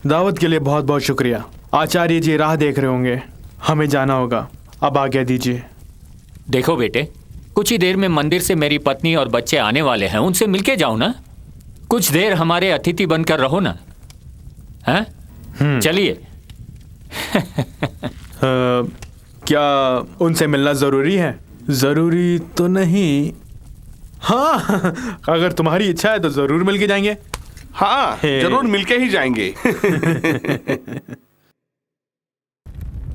दावत के लिए बहुत बहुत शुक्रिया। आचार्य जी राह देख रहे होंगे, हमें जाना होगा, अब आज्ञा दीजिए। देखो बेटे, कुछ ही देर में मंदिर से मेरी पत्नी और बच्चे आने वाले हैं, उनसे मिलके जाओ ना। कुछ देर हमारे अतिथि बनकर रहो ना। हैं? चलिए। क्या उनसे मिलना जरूरी है? जरूरी तो नहीं। हाँ, अगर तुम्हारी इच्छा है तो जरूर मिल के जाएंगे। हाँ, जरूर मिलके ही जाएंगे।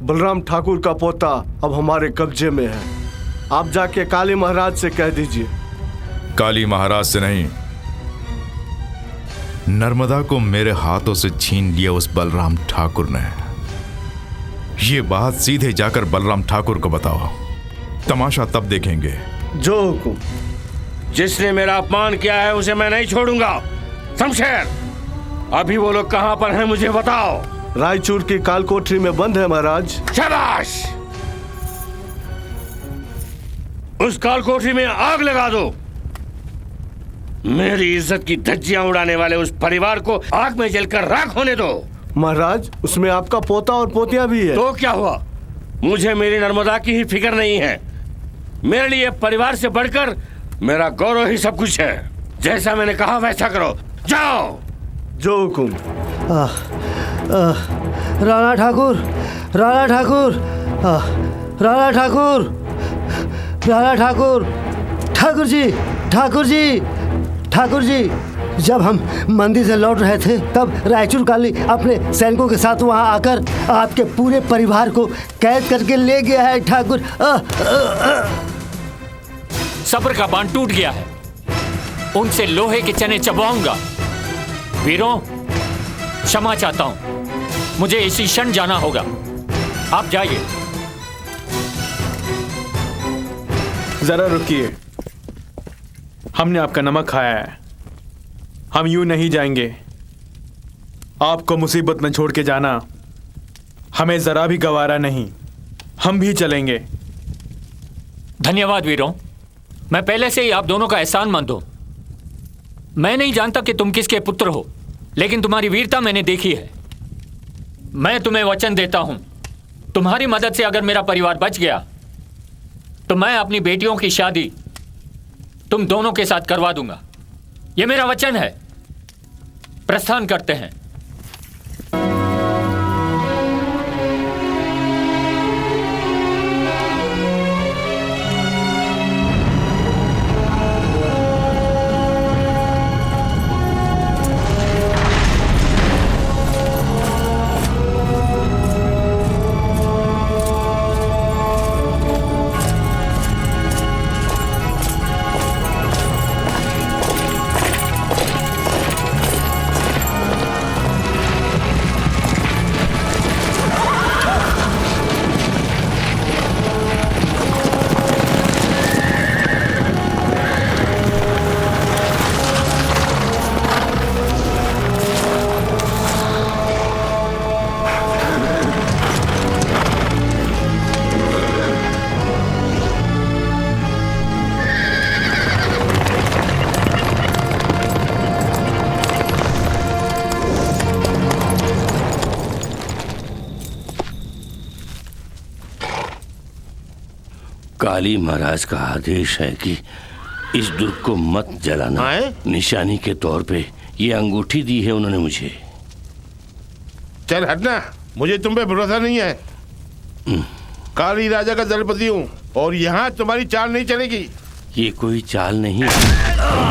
बलराम ठाकुर का पोता अब हमारे कब्जे में है। आप जाके काली महाराज से कह दीजिए। काली महाराज से नहीं, नर्मदा को मेरे हाथों से छीन लिया उस बलराम ठाकुर ने। ये बात सीधे जाकर बलराम ठाकुर को बताओ, तमाशा तब देखेंगे। जो हुकुम। जिसने मेरा अपमान किया है उसे मैं नहीं छोड़ूंगा। शमशेर, अभी वो लोग कहां पर हैं मुझे बताओ। रायचूर की काल कोठरी में बंद है महाराज। शाबाश, उस काल कोठरी में आग लगा दो। मेरी इज्जत की धज्जियां उड़ाने वाले उस परिवार को आग में जलकर राख होने दो। महाराज, उसमें आपका पोता और पोतियां भी है। तो क्या हुआ? मुझे मेरी नर्मदा की ही फिक्र नहीं है। मेरे लिए परिवार से बढ़कर मेरा गौरव ही सब कुछ है। जैसा मैंने कहा वैसा करो, जाओ। जो हुकुम। राणा ठाकुर, राणा ठाकुर, राणा ठाकुर, राणा ठाकुर, ठाकुर जी, ठाकुर जी, ठाकुर जी। जब हम मंदिर से लौट रहे थे तब रायचूर काली अपने सैनिकों के साथ वहां आकर आपके पूरे परिवार को कैद करके ले गया है ठाकुर। सब्र का बांध टूट गया है, उनसे लोहे के चने चबाऊंगा। वीरों, क्षमा चाहता हूं, मुझे इसी क्षण जाना होगा। आप जाइए। जरा रुकिए, हमने आपका नमक खाया है, हम यूं नहीं जाएंगे। आपको मुसीबत में छोड़ के जाना हमें जरा भी गवारा नहीं, हम भी चलेंगे। धन्यवाद वीरों, मैं पहले से ही आप दोनों का एहसानमंद हूं। मैं नहीं जानता कि तुम किसके पुत्र हो, लेकिन तुम्हारी वीरता मैंने देखी है। मैं तुम्हें वचन देता हूं, तुम्हारी मदद से अगर मेरा परिवार बच गया तो मैं अपनी बेटियों की शादी तुम दोनों के साथ करवा दूंगा। यह मेरा वचन है। प्रस्थान करते हैं। काली महाराज का आदेश है कि इस दुर्ग को मत जलाना। निशानी के तौर पे ये अंगूठी दी है उन्होंने मुझे। चल हटना, मुझे तुम पे भरोसा नहीं है। काली राजा का दलपति हूँ और यहाँ तुम्हारी चाल नहीं चलेगी। ये कोई चाल नहीं है।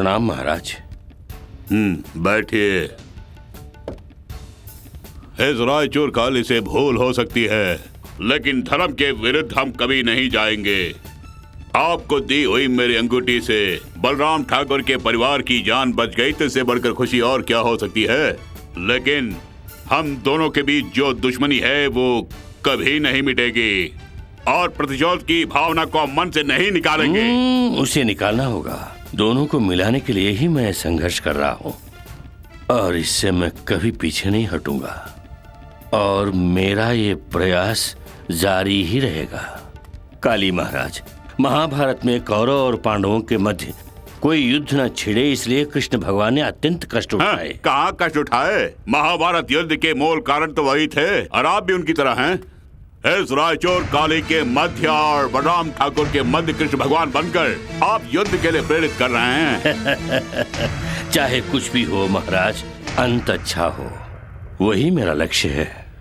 प्रणाम महाराज। बैठिए। इस रायचूर काली से भूल हो सकती है, लेकिन धर्म के विरुद्ध हम कभी नहीं जाएंगे। आपको दी हुई मेरी अंगूठी से बलराम ठाकुर के परिवार की जान बच गई तो इससे बढ़कर खुशी और क्या हो सकती है। लेकिन हम दोनों के बीच जो दुश्मनी है वो कभी नहीं मिटेगी और प्रतिशोध की भावना को मन से नहीं निकालेंगे। उसे निकालना होगा। दोनों को मिलाने के लिए ही मैं संघर्ष कर रहा हूँ और इससे मैं कभी पीछे नहीं हटूंगा और मेरा ये प्रयास जारी ही रहेगा। काली महाराज, महाभारत में कौरव और पांडवों के मध्य कोई युद्ध न छिड़े, इसलिए कृष्ण भगवान ने अत्यंत कष्ट उठाए। कहाँ कष्ट उठाए? महाभारत युद्ध के मूल कारण तो वही थे और आप भी उनकी तरह हैं। इस रायचूर काली के मध्य और बलराम ठाकुर के मध्य कृष्ण भगवान बनकर आप युद्ध के लिए प्रेरित कर रहे हैं। चाहे कुछ भी हो महाराज, अंत अच्छा हो, वही मेरा लक्ष्य है।